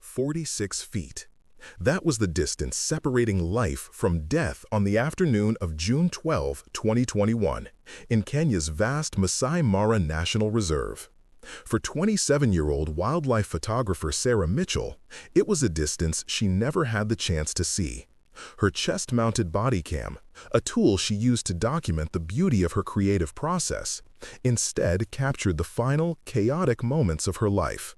46 feet. That was the distance separating life from death on the afternoon of June 12, 2021, in Kenya's vast Masai Mara National Reserve. For 27-year-old wildlife photographer Sarah Mitchell, it was a distance she never had the chance to see. Her chest-mounted body cam, a tool she used to document the beauty of her creative process, instead captured the final, chaotic moments of her life.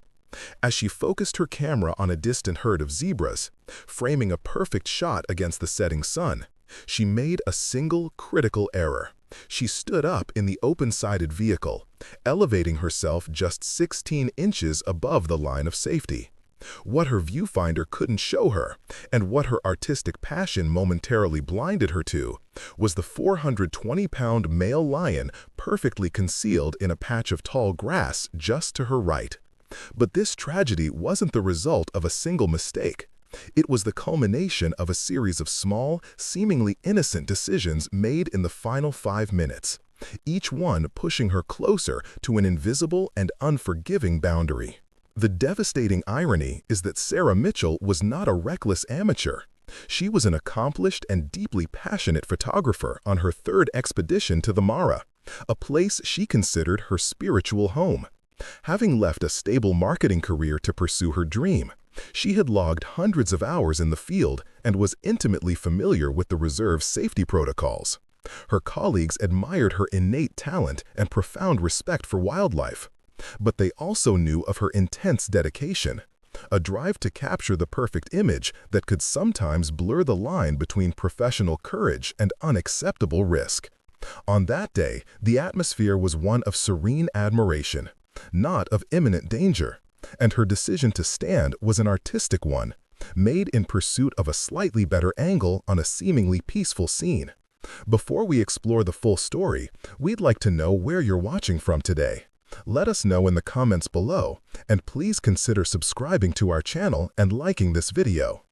As she focused her camera on a distant herd of zebras, framing a perfect shot against the setting sun, she made a single critical error. She stood up in the open-sided vehicle, elevating herself just 16 inches above the line of safety. What her viewfinder couldn't show her, and what her artistic passion momentarily blinded her to, was the 420-pound male lion perfectly concealed in a patch of tall grass just to her right. But this tragedy wasn't the result of a single mistake. It was the culmination of a series of small, seemingly innocent decisions made in the final 5 minutes, each one pushing her closer to an invisible and unforgiving boundary. The devastating irony is that Sarah Mitchell was not a reckless amateur. She was an accomplished and deeply passionate photographer on her third expedition to the Mara, a place she considered her spiritual home. Having left a stable marketing career to pursue her dream, she had logged hundreds of hours in the field and was intimately familiar with the reserve's safety protocols. Her colleagues admired her innate talent and profound respect for wildlife, but they also knew of her intense dedication, a drive to capture the perfect image that could sometimes blur the line between professional courage and unacceptable risk. On that day, the atmosphere was one of serene admiration, not of imminent danger, and her decision to stand was an artistic one, made in pursuit of a slightly better angle on a seemingly peaceful scene. Before we explore the full story, we'd like to know where you're watching from today. Let us know in the comments below, and please consider subscribing to our channel and liking this video.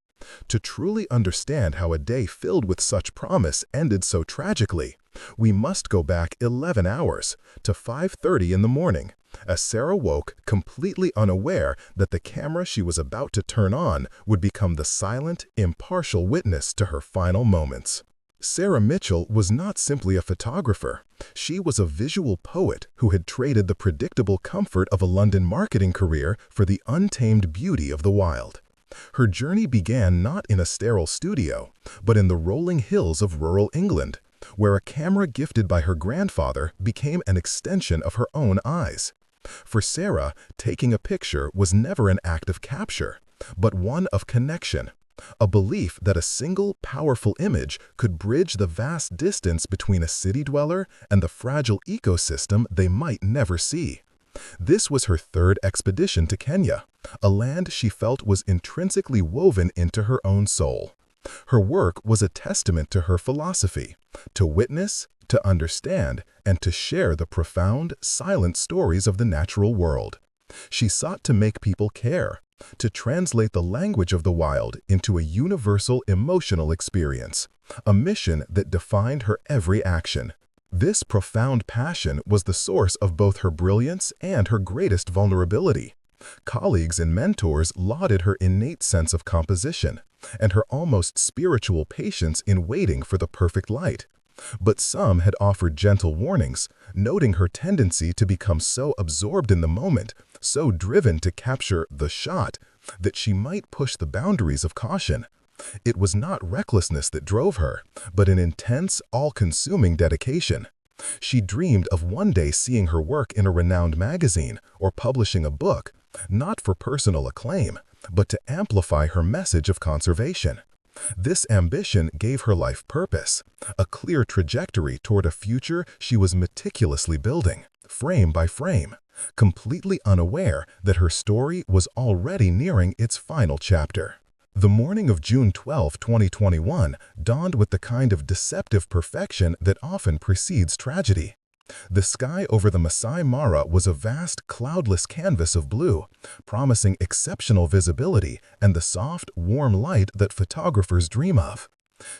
To truly understand how a day filled with such promise ended so tragically, we must go back 11 hours to 5:30 in the morning, as Sarah woke completely unaware that the camera she was about to turn on would become the silent, impartial witness to her final moments. Sarah Mitchell was not simply a photographer. She was a visual poet who had traded the predictable comfort of a London marketing career for the untamed beauty of the wild. Her journey began not in a sterile studio, but in the rolling hills of rural England, where a camera gifted by her grandfather became an extension of her own eyes. For Sarah, taking a picture was never an act of capture, but one of connection, a belief that a single, powerful image could bridge the vast distance between a city dweller and the fragile ecosystem they might never see. This was her third expedition to Kenya, a land she felt was intrinsically woven into her own soul. Her work was a testament to her philosophy: to witness, to understand, and to share the profound, silent stories of the natural world. She sought to make people care, to translate the language of the wild into a universal emotional experience, a mission that defined her every action. This profound passion was the source of both her brilliance and her greatest vulnerability. Colleagues and mentors lauded her innate sense of composition and her almost spiritual patience in waiting for the perfect light. But some had offered gentle warnings, noting her tendency to become so absorbed in the moment, so driven to capture the shot, that she might push the boundaries of caution. It was not recklessness that drove her, but an intense, all-consuming dedication. She dreamed of one day seeing her work in a renowned magazine or publishing a book, not for personal acclaim, but to amplify her message of conservation. This ambition gave her life purpose, a clear trajectory toward a future she was meticulously building, frame by frame, completely unaware that her story was already nearing its final chapter. The morning of June 12, 2021, dawned with the kind of deceptive perfection that often precedes tragedy. The sky over the Masai Mara was a vast, cloudless canvas of blue, promising exceptional visibility and the soft, warm light that photographers dream of.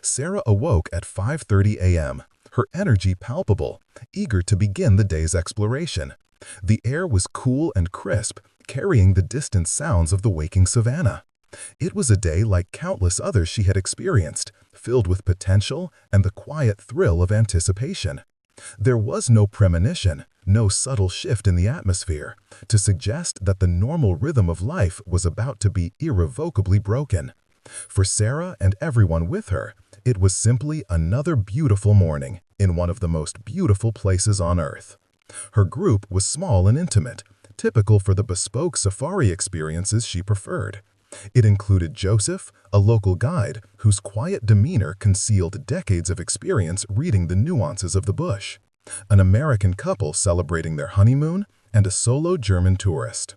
Sarah awoke at 5:30 a.m., her energy palpable, eager to begin the day's exploration. The air was cool and crisp, carrying the distant sounds of the waking savannah. It was a day like countless others she had experienced, filled with potential and the quiet thrill of anticipation. There was no premonition, no subtle shift in the atmosphere, to suggest that the normal rhythm of life was about to be irrevocably broken. For Sarah and everyone with her, it was simply another beautiful morning in one of the most beautiful places on Earth. Her group was small and intimate, typical for the bespoke safari experiences she preferred. It included Joseph, a local guide whose quiet demeanor concealed decades of experience reading the nuances of the bush, an American couple celebrating their honeymoon, and a solo German tourist.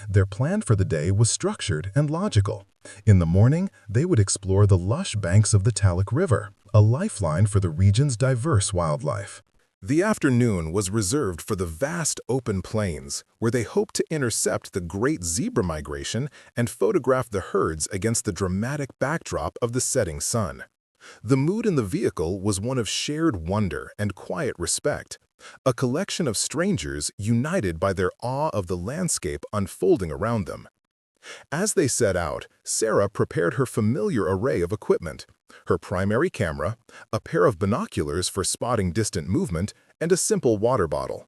Their plan for the day was structured and logical. In the morning, they would explore the lush banks of the Talek River, a lifeline for the region's diverse wildlife. The afternoon was reserved for the vast open plains, where they hoped to intercept the great zebra migration and photograph the herds against the dramatic backdrop of the setting sun. The mood in the vehicle was one of shared wonder and quiet respect, a collection of strangers united by their awe of the landscape unfolding around them. As they set out, Sarah prepared her familiar array of equipment: her primary camera, a pair of binoculars for spotting distant movement, and a simple water bottle.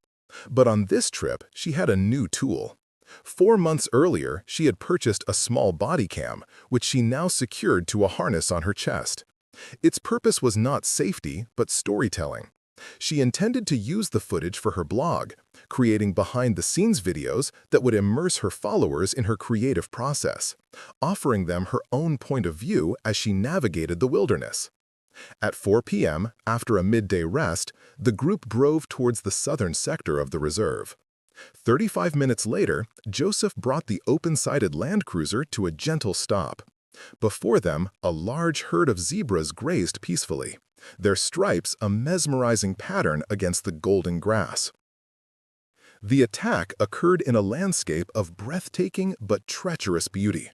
But on this trip, she had a new tool. 4 months earlier, she had purchased a small body cam, which she now secured to a harness on her chest. Its purpose was not safety, but storytelling. She intended to use the footage for her blog, creating behind-the-scenes videos that would immerse her followers in her creative process, offering them her own point of view as she navigated the wilderness. At 4 p.m., after a midday rest, the group drove towards the southern sector of the reserve. 35 minutes later, Joseph brought the open-sided Land Cruiser to a gentle stop. Before them, a large herd of zebras grazed peacefully, their stripes a mesmerizing pattern against the golden grass. The attack occurred in a landscape of breathtaking but treacherous beauty.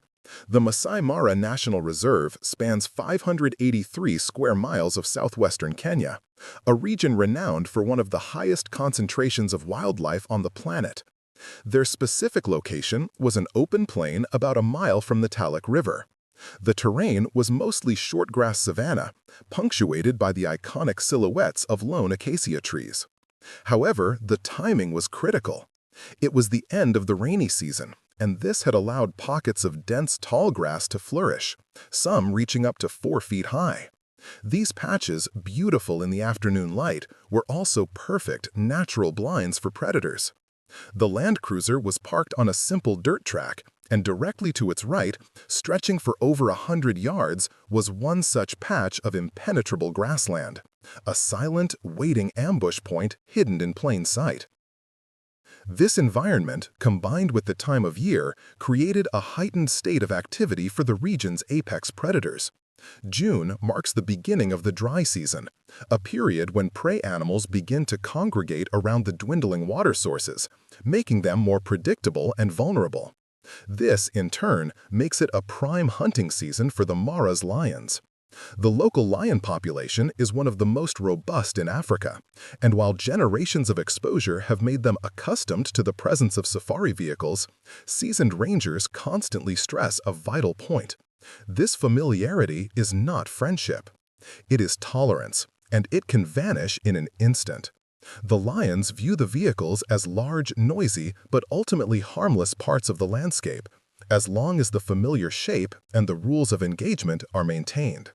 The Masai Mara National Reserve spans 583 square miles of southwestern Kenya, a region renowned for one of the highest concentrations of wildlife on the planet. Their specific location was an open plain about a mile from the Talek River. The terrain was mostly shortgrass savanna, punctuated by the iconic silhouettes of lone acacia trees. However, the timing was critical. It was the end of the rainy season, and this had allowed pockets of dense tall grass to flourish, some reaching up to 4 feet high. These patches, beautiful in the afternoon light, were also perfect, natural blinds for predators. The Land Cruiser was parked on a simple dirt track, and directly to its right, stretching for over 100 yards, was one such patch of impenetrable grassland, a silent, waiting ambush point hidden in plain sight. This environment, combined with the time of year, created a heightened state of activity for the region's apex predators. June marks the beginning of the dry season, a period when prey animals begin to congregate around the dwindling water sources, making them more predictable and vulnerable. This, in turn, makes it a prime hunting season for the Mara's lions. The local lion population is one of the most robust in Africa, and while generations of exposure have made them accustomed to the presence of safari vehicles, seasoned rangers constantly stress a vital point. This familiarity is not friendship. It is tolerance, and it can vanish in an instant. The lions view the vehicles as large, noisy, but ultimately harmless parts of the landscape, as long as the familiar shape and the rules of engagement are maintained.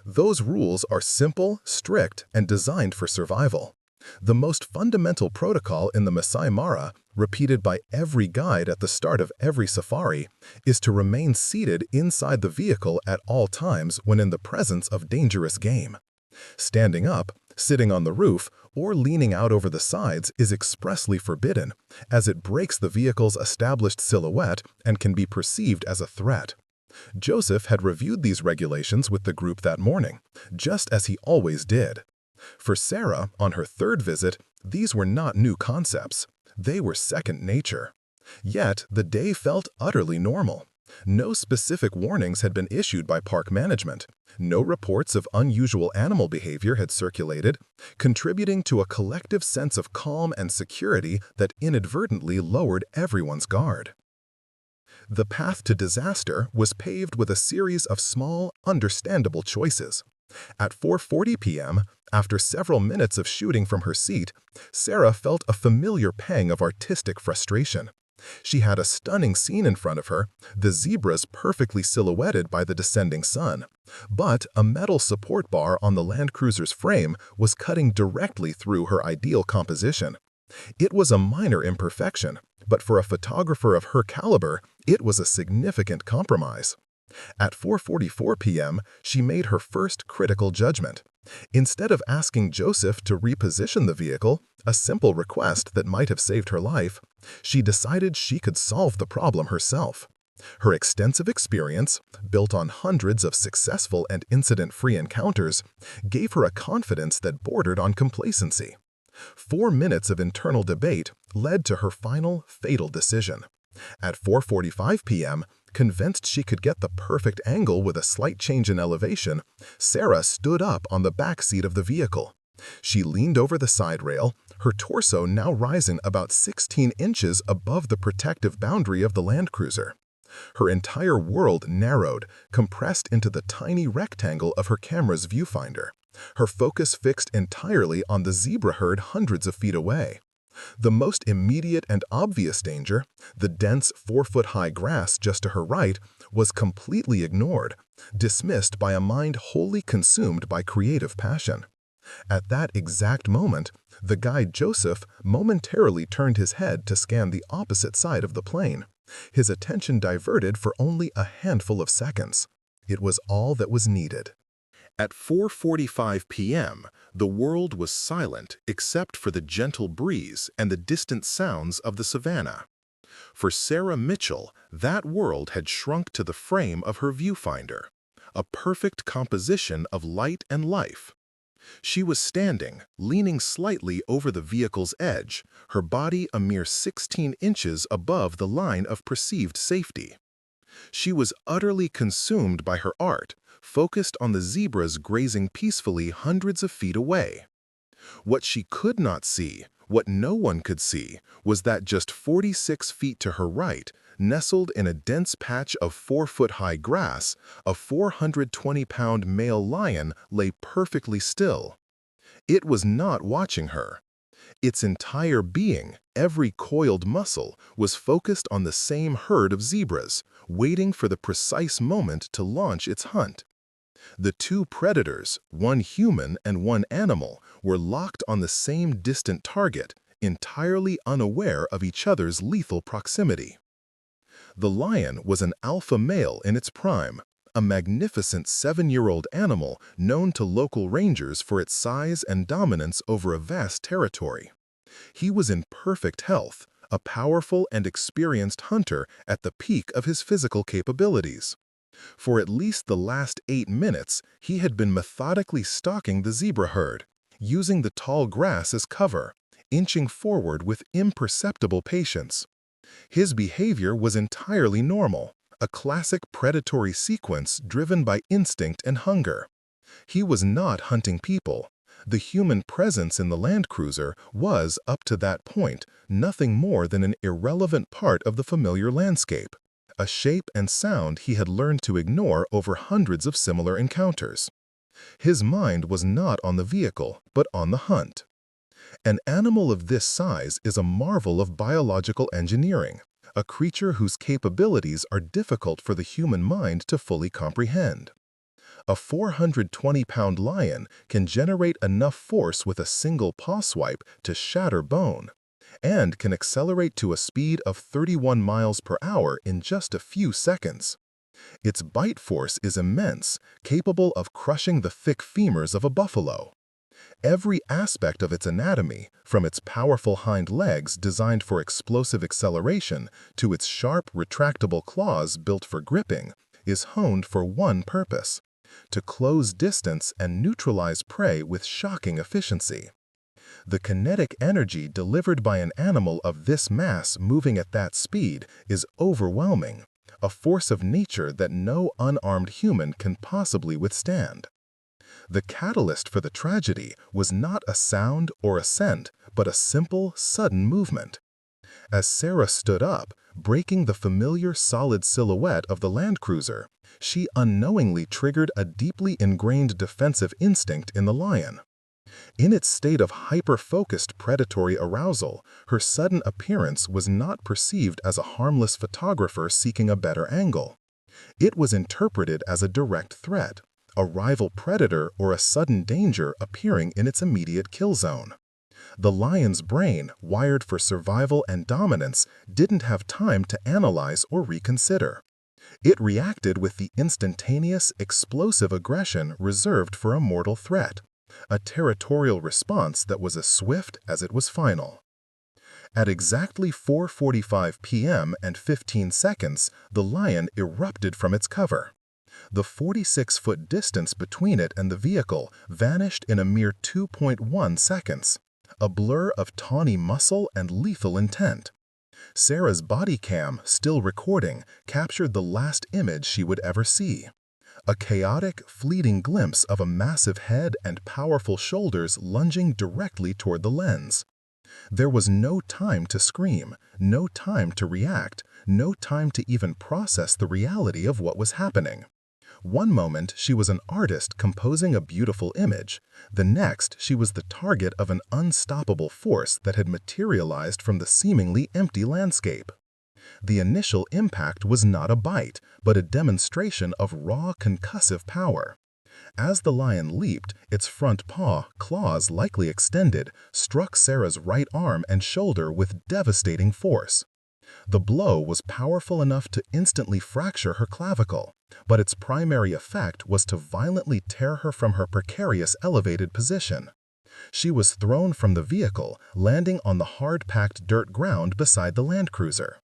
Those rules are simple, strict, and designed for survival. The most fundamental protocol in the Masai Mara, repeated by every guide at the start of every safari, is to remain seated inside the vehicle at all times when in the presence of dangerous game. Standing up, sitting on the roof, or leaning out over the sides is expressly forbidden, as it breaks the vehicle's established silhouette and can be perceived as a threat. Joseph had reviewed these regulations with the group that morning, just as he always did. For Sarah, on her third visit, these were not new concepts. They were second nature. Yet, the day felt utterly normal. No specific warnings had been issued by park management. No reports of unusual animal behavior had circulated, contributing to a collective sense of calm and security that inadvertently lowered everyone's guard. The path to disaster was paved with a series of small, understandable choices. At 4:40 p.m., after several minutes of shooting from her seat, Sarah felt a familiar pang of artistic frustration. She had a stunning scene in front of her, the zebras perfectly silhouetted by the descending sun. But a metal support bar on the Land Cruiser's frame was cutting directly through her ideal composition. It was a minor imperfection, but for a photographer of her caliber, it was a significant compromise. At 4:44 p.m., she made her first critical judgment. Instead of asking Joseph to reposition the vehicle, a simple request that might have saved her life, she decided she could solve the problem herself. Her extensive experience, built on hundreds of successful and incident-free encounters, gave her a confidence that bordered on complacency. 4 minutes of internal debate led to her final, fatal decision. At 4:45 p.m., convinced she could get the perfect angle with a slight change in elevation, Sarah stood up on the back seat of the vehicle. She leaned over the side rail, her torso now rising about 16 inches above the protective boundary of the Land Cruiser. Her entire world narrowed, compressed into the tiny rectangle of her camera's viewfinder, her focus fixed entirely on the zebra herd hundreds of feet away. The most immediate and obvious danger, the dense 4-foot-high grass just to her right, was completely ignored, dismissed by a mind wholly consumed by creative passion. At that exact moment, the guide Joseph momentarily turned his head to scan the opposite side of the plane, his attention diverted for only a handful of seconds. It was all that was needed. At 4:45 p.m., the world was silent except for the gentle breeze and the distant sounds of the savannah. For Sarah Mitchell, that world had shrunk to the frame of her viewfinder, a perfect composition of light and life. She was standing, leaning slightly over the vehicle's edge, her body a mere 16 inches above the line of perceived safety. She was utterly consumed by her art, focused on the zebras grazing peacefully hundreds of feet away. What she could not see, what no one could see, was that just 46 feet to her right, nestled in a dense patch of 4-foot-high grass, a 420-pound male lion lay perfectly still. It was not watching her. Its entire being, every coiled muscle, was focused on the same herd of zebras, waiting for the precise moment to launch its hunt. The two predators, one human and one animal, were locked on the same distant target, entirely unaware of each other's lethal proximity. The lion was an alpha male in its prime, a magnificent 7-year-old animal known to local rangers for its size and dominance over a vast territory. He was in perfect health, a powerful and experienced hunter at the peak of his physical capabilities. For at least the last 8 minutes, he had been methodically stalking the zebra herd, using the tall grass as cover, inching forward with imperceptible patience. His behavior was entirely normal, a classic predatory sequence driven by instinct and hunger. He was not hunting people. The human presence in the Land Cruiser was, up to that point, nothing more than an irrelevant part of the familiar landscape, a shape and sound he had learned to ignore over hundreds of similar encounters. His mind was not on the vehicle, but on the hunt. An animal of this size is a marvel of biological engineering, a creature whose capabilities are difficult for the human mind to fully comprehend. A 420-pound lion can generate enough force with a single paw swipe to shatter bone, and can accelerate to a speed of 31 miles per hour in just a few seconds. Its bite force is immense, capable of crushing the thick femurs of a buffalo. Every aspect of its anatomy, from its powerful hind legs designed for explosive acceleration to its sharp, retractable claws built for gripping, is honed for one purpose: to close distance and neutralize prey with shocking efficiency. The kinetic energy delivered by an animal of this mass moving at that speed is overwhelming, a force of nature that no unarmed human can possibly withstand. The catalyst for the tragedy was not a sound or a scent, but a simple, sudden movement. As Sarah stood up, breaking the familiar solid silhouette of the Land Cruiser, she unknowingly triggered a deeply ingrained defensive instinct in the lion. In its state of hyper-focused predatory arousal, her sudden appearance was not perceived as a harmless photographer seeking a better angle. It was interpreted as a direct threat, a rival predator or a sudden danger appearing in its immediate kill zone. The lion's brain, wired for survival and dominance, didn't have time to analyze or reconsider. It reacted with the instantaneous, explosive aggression reserved for a mortal threat, a territorial response that was as swift as it was final. At exactly 4:45 p.m. and 15 seconds, the lion erupted from its cover. The 46-foot distance between it and the vehicle vanished in a mere 2.1 seconds, a blur of tawny muscle and lethal intent. Sarah's body cam, still recording, captured the last image she would ever see. A chaotic, fleeting glimpse of a massive head and powerful shoulders lunging directly toward the lens. There was no time to scream, no time to react, no time to even process the reality of what was happening. One moment she was an artist composing a beautiful image, the next she was the target of an unstoppable force that had materialized from the seemingly empty landscape. The initial impact was not a bite, but a demonstration of raw concussive power. As the lion leaped, its front paw, claws likely extended, struck Sarah's right arm and shoulder with devastating force. The blow was powerful enough to instantly fracture her clavicle, but its primary effect was to violently tear her from her precarious elevated position. She was thrown from the vehicle, landing on the hard-packed dirt ground beside the Land Cruiser.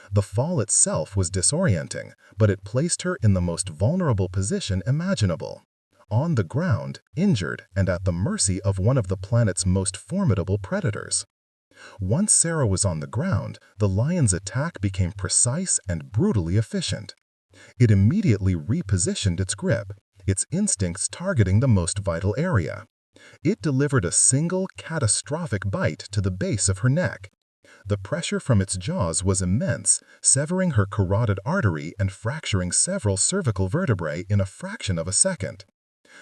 The fall itself was disorienting, but it placed her in the most vulnerable position imaginable. On the ground, injured and at the mercy of one of the planet's most formidable predators. Once Sarah was on the ground, the lion's attack became precise and brutally efficient. It immediately repositioned its grip, its instincts targeting the most vital area. It delivered a single, catastrophic bite to the base of her neck. The pressure from its jaws was immense, severing her carotid artery and fracturing several cervical vertebrae in a fraction of a second.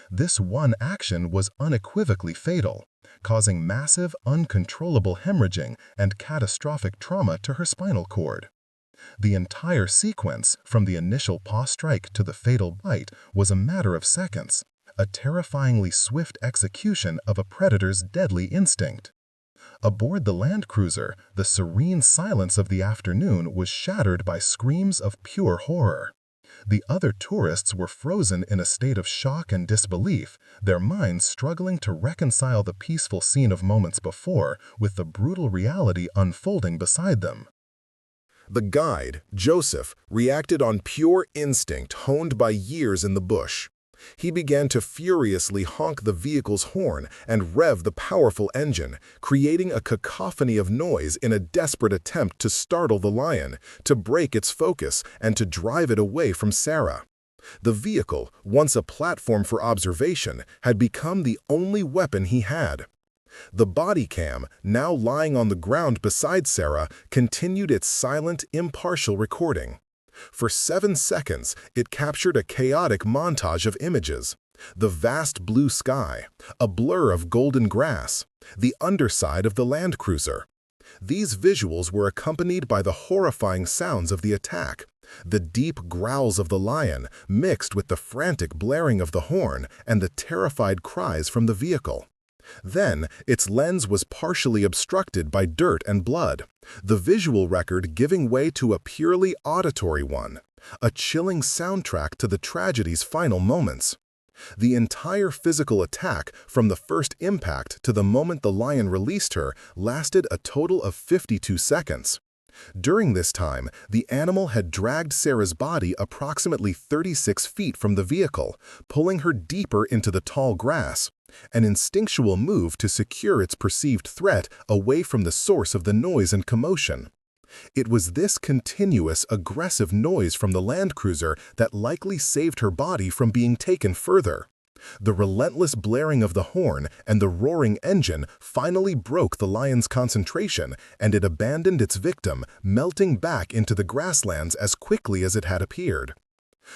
This one action was unequivocally fatal, causing massive, uncontrollable hemorrhaging and catastrophic trauma to her spinal cord. The entire sequence, from the initial paw strike to the fatal bite, was a matter of seconds, a terrifyingly swift execution of a predator's deadly instinct. Aboard the Land Cruiser, the serene silence of the afternoon was shattered by screams of pure horror. The other tourists were frozen in a state of shock and disbelief, their minds struggling to reconcile the peaceful scene of moments before with the brutal reality unfolding beside them. The guide, Joseph, reacted on pure instinct honed by years in the bush. He began to furiously honk the vehicle's horn and rev the powerful engine, creating a cacophony of noise in a desperate attempt to startle the lion, to break its focus, and to drive it away from Sarah. The vehicle, once a platform for observation, had become the only weapon he had. The body cam, now lying on the ground beside Sarah, continued its silent, impartial recording. For 7 seconds, it captured a chaotic montage of images. The vast blue sky, a blur of golden grass, the underside of the Land Cruiser. These visuals were accompanied by the horrifying sounds of the attack, the deep growls of the lion mixed with the frantic blaring of the horn and the terrified cries from the vehicle. Then, its lens was partially obstructed by dirt and blood, the visual record giving way to a purely auditory one, a chilling soundtrack to the tragedy's final moments. The entire physical attack, from the first impact to the moment the lion released her, lasted a total of 52 seconds. During this time, the animal had dragged Sarah's body approximately 36 feet from the vehicle, pulling her deeper into the tall grass, an instinctual move to secure its perceived threat away from the source of the noise and commotion. It was this continuous, aggressive noise from the Land Cruiser that likely saved her body from being taken further. The relentless blaring of the horn and the roaring engine finally broke the lion's concentration, and it abandoned its victim, melting back into the grasslands as quickly as it had appeared.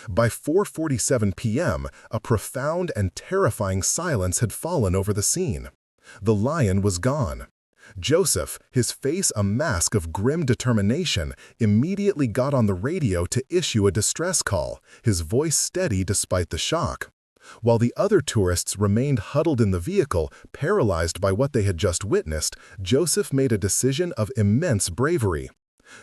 By 4:47 p.m., a profound and terrifying silence had fallen over the scene. The lion was gone. Joseph, his face a mask of grim determination, immediately got on the radio to issue a distress call, his voice steady despite the shock. While the other tourists remained huddled in the vehicle, paralyzed by what they had just witnessed, Joseph made a decision of immense bravery.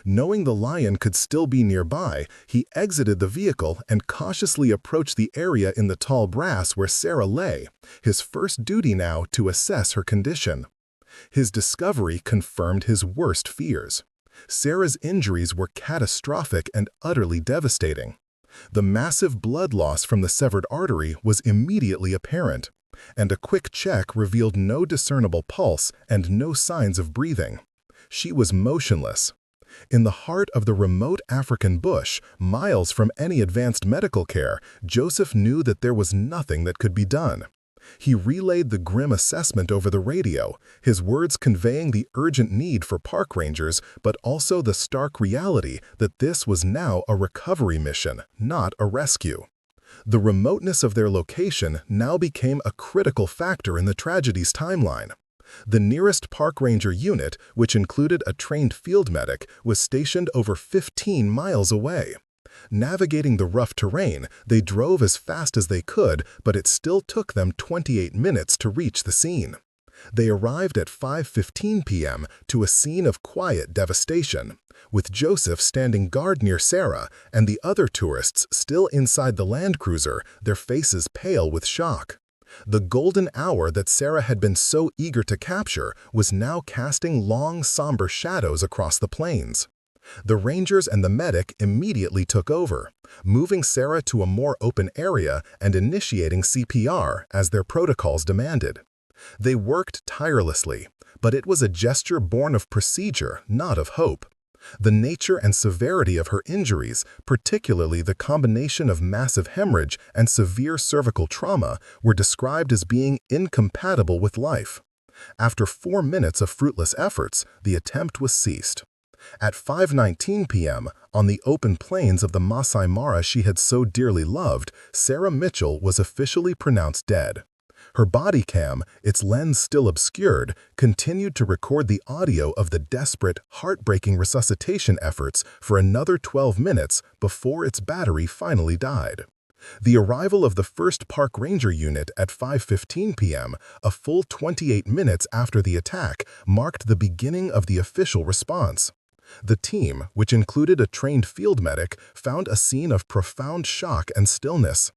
Knowing the lion could still be nearby, he exited the vehicle and cautiously approached the area in the tall grass where Sarah lay, his first duty now to assess her condition. His discovery confirmed his worst fears. Sarah's injuries were catastrophic and utterly devastating. The massive blood loss from the severed artery was immediately apparent, and a quick check revealed no discernible pulse and no signs of breathing. She was motionless. In the heart of the remote African bush, miles from any advanced medical care, Joseph knew that there was nothing that could be done. He relayed the grim assessment over the radio, his words conveying the urgent need for park rangers, but also the stark reality that this was now a recovery mission, not a rescue. The remoteness of their location now became a critical factor in the tragedy's timeline. The nearest park ranger unit, which included a trained field medic, was stationed over 15 miles away. Navigating the rough terrain, they drove as fast as they could, but it still took them 28 minutes to reach the scene. They arrived at 5:15 p.m. to a scene of quiet devastation, with Joseph standing guard near Sarah and the other tourists still inside the Land Cruiser, their faces pale with shock. The golden hour that Sarah had been so eager to capture was now casting long, somber shadows across the plains. The rangers and the medic immediately took over, moving Sarah to a more open area and initiating CPR as their protocols demanded. They worked tirelessly, but it was a gesture born of procedure, not of hope. The nature and severity of her injuries, particularly the combination of massive hemorrhage and severe cervical trauma, were described as being incompatible with life. After 4 minutes of fruitless efforts, the attempt was ceased. At 5:19 p.m., on the open plains of the Masai Mara she had so dearly loved, Sarah Mitchell was officially pronounced dead. Her body cam, its lens still obscured, continued to record the audio of the desperate, heartbreaking resuscitation efforts for another 12 minutes before its battery finally died. The arrival of the first park ranger unit at 5:15 p.m., a full 28 minutes after the attack, marked the beginning of the official response. The team, which included a trained field medic, found a scene of profound shock and stillness.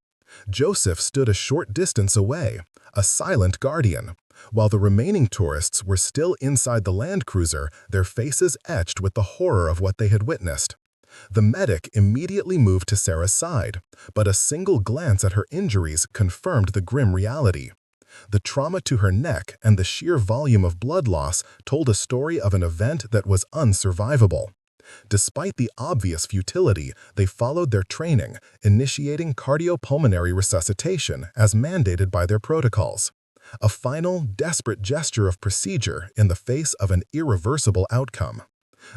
Joseph stood a short distance away, a silent guardian, while the remaining tourists were still inside the Land Cruiser, their faces etched with the horror of what they had witnessed. The medic immediately moved to Sarah's side, but a single glance at her injuries confirmed the grim reality. The trauma to her neck and the sheer volume of blood loss told a story of an event that was unsurvivable. Despite the obvious futility, they followed their training, initiating cardiopulmonary resuscitation as mandated by their protocols. A final, desperate gesture of procedure in the face of an irreversible outcome.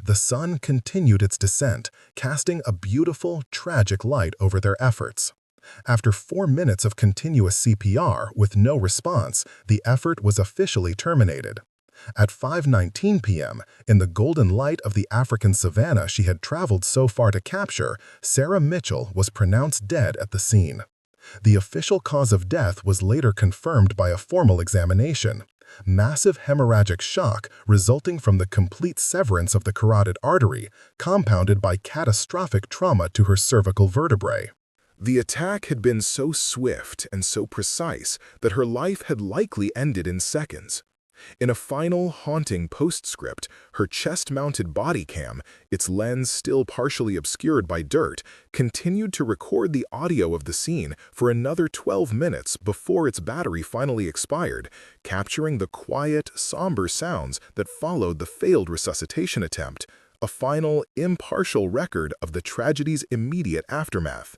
The sun continued its descent, casting a beautiful, tragic light over their efforts. After 4 minutes of continuous CPR with no response, the effort was officially terminated. At 5:19 p.m., in the golden light of the African savanna she had traveled so far to capture, Sarah Mitchell was pronounced dead at the scene. The official cause of death was later confirmed by a formal examination. Massive hemorrhagic shock resulting from the complete severance of the carotid artery, compounded by catastrophic trauma to her cervical vertebrae. The attack had been so swift and so precise that her life had likely ended in seconds. In a final, haunting postscript, her chest-mounted body cam, its lens still partially obscured by dirt, continued to record the audio of the scene for another 12 minutes before its battery finally expired, capturing the quiet, somber sounds that followed the failed resuscitation attempt, a final, impartial record of the tragedy's immediate aftermath.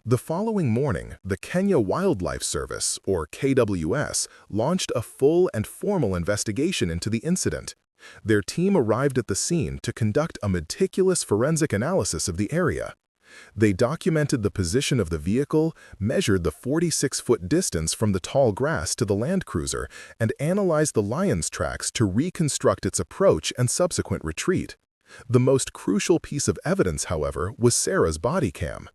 The following morning, the Kenya Wildlife Service, or KWS, launched a full and formal investigation into the incident. Their team arrived at the scene to conduct a meticulous forensic analysis of the area. They documented the position of the vehicle, measured the 46-foot distance from the tall grass to the Land Cruiser, and analyzed the lion's tracks to reconstruct its approach and subsequent retreat. The most crucial piece of evidence, however, was Sarah's body cam.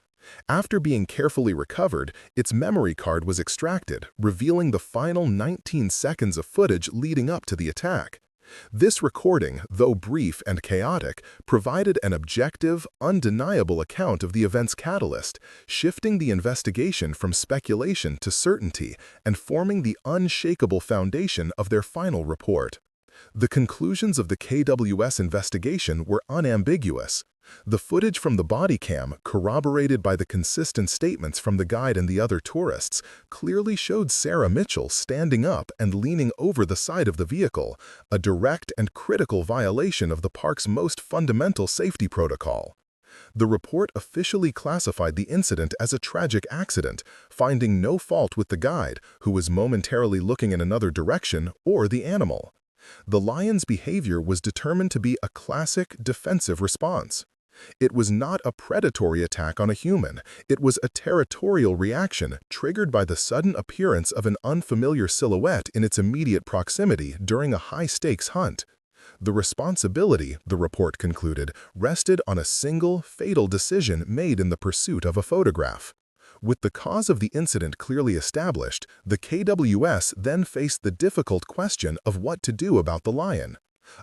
After being carefully recovered, its memory card was extracted, revealing the final 19 seconds of footage leading up to the attack. This recording, though brief and chaotic, provided an objective, undeniable account of the event's catalyst, shifting the investigation from speculation to certainty and forming the unshakable foundation of their final report. The conclusions of the KWS investigation were unambiguous. The footage from the body cam, corroborated by the consistent statements from the guide and the other tourists, clearly showed Sarah Mitchell standing up and leaning over the side of the vehicle, a direct and critical violation of the park's most fundamental safety protocol. The report officially classified the incident as a tragic accident, finding no fault with the guide, who was momentarily looking in another direction, or the animal. The lion's behavior was determined to be a classic defensive response. It was not a predatory attack on a human. It was a territorial reaction triggered by the sudden appearance of an unfamiliar silhouette in its immediate proximity during a high-stakes hunt. The responsibility, the report concluded, rested on a single, fatal decision made in the pursuit of a photograph. With the cause of the incident clearly established, the KWS then faced the difficult question of what to do about the lion.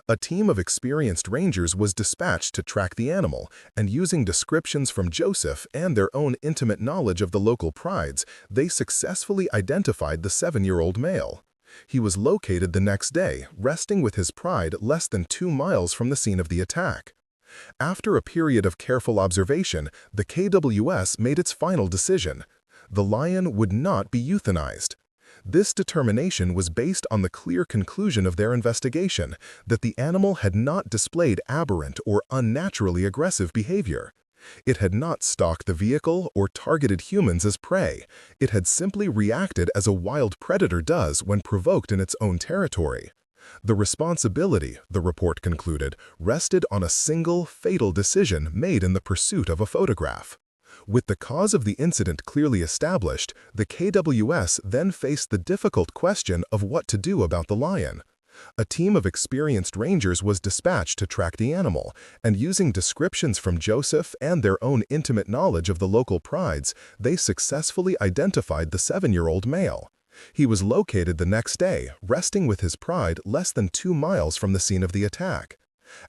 A team of experienced rangers was dispatched to track the animal, and using descriptions from Joseph and their own intimate knowledge of the local prides, they successfully identified the 7-year-old male. He was located the next day, resting with his pride less than 2 miles from the scene of the attack. After a period of careful observation, the KWS made its final decision. The lion would not be euthanized. This determination was based on the clear conclusion of their investigation that the animal had not displayed aberrant or unnaturally aggressive behavior. It had not stalked the vehicle or targeted humans as prey. It had simply reacted as a wild predator does when provoked in its own territory. The responsibility, the report concluded, rested on a single, fatal decision made in the pursuit of a photograph. With the cause of the incident clearly established, the KWS then faced the difficult question of what to do about the lion. A team of experienced rangers was dispatched to track the animal, and using descriptions from Joseph and their own intimate knowledge of the local prides, they successfully identified the 7-year-old male. He was located the next day, resting with his pride less than 2 miles from the scene of the attack.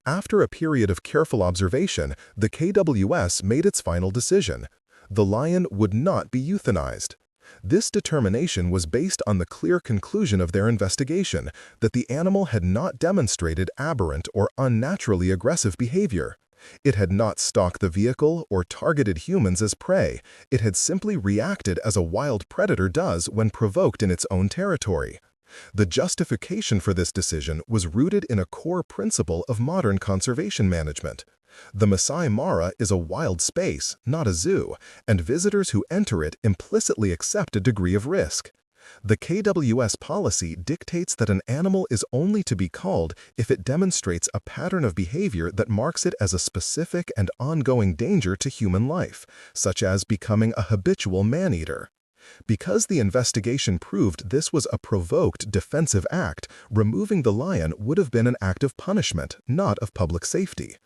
After a period of careful observation, the KWS made its final decision. The lion would not be euthanized. This determination was based on the clear conclusion of their investigation that the animal had not demonstrated aberrant or unnaturally aggressive behavior. It had not stalked the vehicle or targeted humans as prey. It had simply reacted as a wild predator does when provoked in its own territory. The justification for this decision was rooted in a core principle of modern conservation management. The Masai Mara is a wild space, not a zoo, and visitors who enter it implicitly accept a degree of risk. The KWS policy dictates that an animal is only to be culled if it demonstrates a pattern of behavior that marks it as a specific and ongoing danger to human life, such as becoming a habitual man-eater. Because the investigation proved this was a provoked defensive act, removing the lion would have been an act of punishment, not of public safety.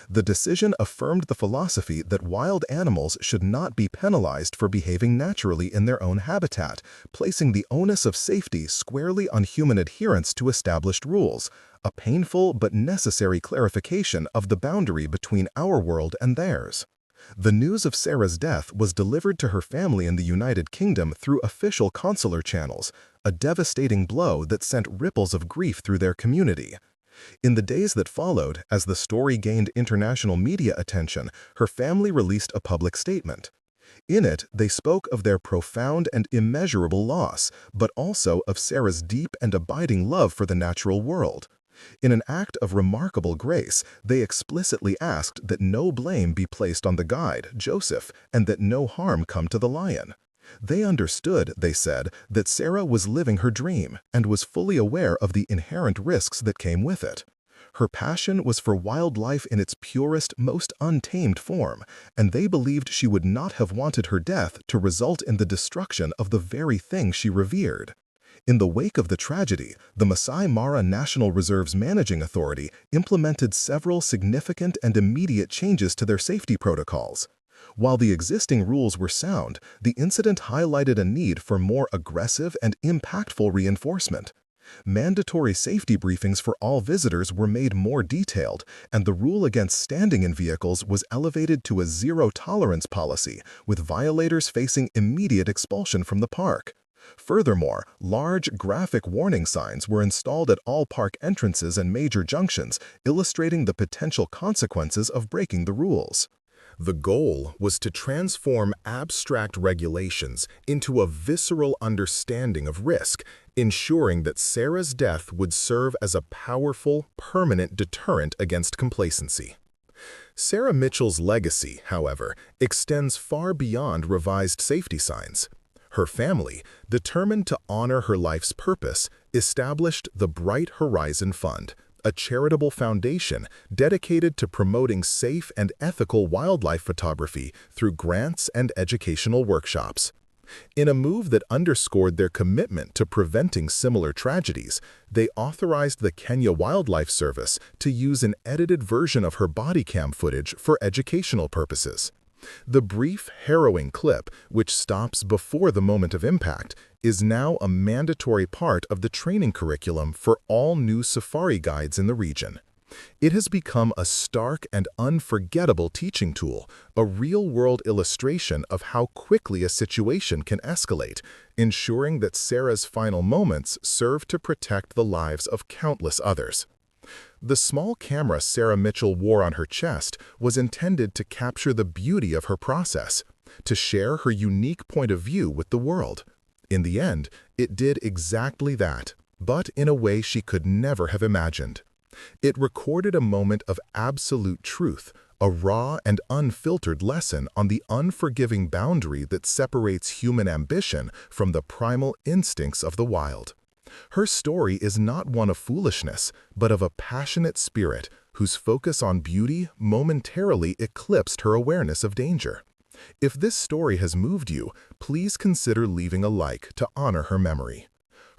The decision affirmed the philosophy that wild animals should not be penalized for behaving naturally in their own habitat, placing the onus of safety squarely on human adherence to established rules, a painful but necessary clarification of the boundary between our world and theirs. The news of Sarah's death was delivered to her family in the United Kingdom through official consular channels, a devastating blow that sent ripples of grief through their community. In the days that followed, as the story gained international media attention, her family released a public statement. In it, they spoke of their profound and immeasurable loss, but also of Sarah's deep and abiding love for the natural world. In an act of remarkable grace, they explicitly asked that no blame be placed on the guide, Joseph, and that no harm come to the lion. They understood, they said, that Sarah was living her dream and was fully aware of the inherent risks that came with it. Her passion was for wildlife in its purest, most untamed form, and they believed she would not have wanted her death to result in the destruction of the very thing she revered. In the wake of the tragedy, the Masai Mara National Reserve's managing authority implemented several significant and immediate changes to their safety protocols. While the existing rules were sound, the incident highlighted a need for more aggressive and impactful reinforcement. Mandatory safety briefings for all visitors were made more detailed, and the rule against standing in vehicles was elevated to a zero-tolerance policy, with violators facing immediate expulsion from the park. Furthermore, large graphic warning signs were installed at all park entrances and major junctions, illustrating the potential consequences of breaking the rules. The goal was to transform abstract regulations into a visceral understanding of risk, ensuring that Sarah's death would serve as a powerful, permanent deterrent against complacency. Sarah Mitchell's legacy, however, extends far beyond revised safety signs. Her family, determined to honor her life's purpose, established the Bright Horizon Fund, a charitable foundation dedicated to promoting safe and ethical wildlife photography through grants and educational workshops. In a move that underscored their commitment to preventing similar tragedies, they authorized the Kenya Wildlife Service to use an edited version of her body cam footage for educational purposes. The brief, harrowing clip, which stops before the moment of impact, is now a mandatory part of the training curriculum for all new safari guides in the region. It has become a stark and unforgettable teaching tool, a real-world illustration of how quickly a situation can escalate, ensuring that Sarah's final moments serve to protect the lives of countless others. The small camera Sarah Mitchell wore on her chest was intended to capture the beauty of her process, to share her unique point of view with the world. In the end, it did exactly that, but in a way she could never have imagined. It recorded a moment of absolute truth, a raw and unfiltered lesson on the unforgiving boundary that separates human ambition from the primal instincts of the wild. Her story is not one of foolishness, but of a passionate spirit whose focus on beauty momentarily eclipsed her awareness of danger. If this story has moved you, please consider leaving a like to honor her memory.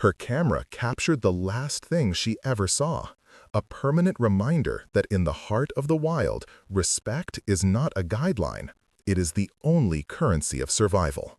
Her camera captured the last thing she ever saw, a permanent reminder that in the heart of the wild, respect is not a guideline, it is the only currency of survival.